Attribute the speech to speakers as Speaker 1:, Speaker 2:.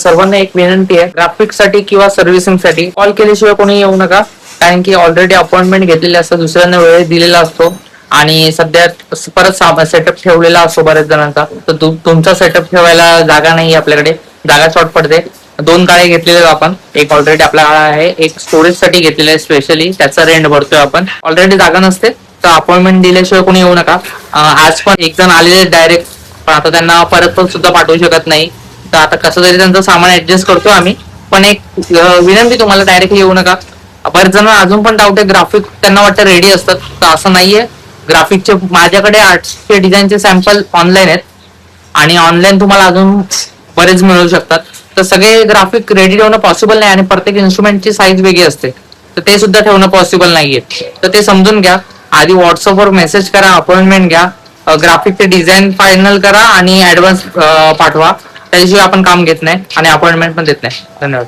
Speaker 1: सर्वांना एक विनंती आहे, ग्राफिक साठी किंवा सर्व्हिसिंग साठी कॉल केल्याशिवाय कोणी येऊ नका. कारण की ऑलरेडी अपॉइंटमेंट घेतलेली असतं, दुसऱ्यांना वेळ दिलेला असतो आणि सध्या परत सेटअप ठेवलेला असतो बऱ्याच जणांचा. तर तुमचा सेटअप ठेवायला जागा नाही आपल्याकडे, जागा शॉर्ट पडते. 2 गाळे घेतलेले आपण, एक ऑलरेडी आपला गाळा आहे, एक स्टोरेज साठी घेतलेला आहे स्पेशली, त्याचा रेंट भरतोय आपण. ऑलरेडी जागा नसते तर अपॉइंटमेंट दिल्याशिवाय कोणी येऊ नका. आज पण एक जण आलेले डायरेक्ट, पण आता त्यांना परत पण सुद्धा पाठवू शकत नाही. तर आता कसं तरी त्यांचं सामान ऍडजस्ट करतो आम्ही. पण एक विनंती, तुम्हाला डायरेक्टली येऊ नका. बरेच जण अजून पण डाऊट आहे, ग्राफिक त्यांना वाटतं रेडी असतात, तर असं नाहीये. ग्राफिकचे माझ्याकडे 800 डिझाईनचे सॅम्पल ऑनलाईन आहेत आणि ऑनलाईन तुम्हाला अजून बरेच मिळू शकतात. तर सगळे ग्राफिक रेडी ठेवणं पॉसिबल नाही आणि प्रत्येक इन्स्ट्रुमेंटची साईज वेगळी असते, तर ते सुद्धा ठेवणं पॉसिबल नाहीये. तर ते समजून घ्या. आधी व्हॉट्सअपवर मेसेज करा, अपॉइंटमेंट घ्या, ग्राफिकचे डिझाईन फायनल करा आणि ऍडव्हान्स पाठवा. त्याशिवाय आपण काम घेत नाही आणि अपॉइंटमेंट पण देत नाही. धन्यवाद.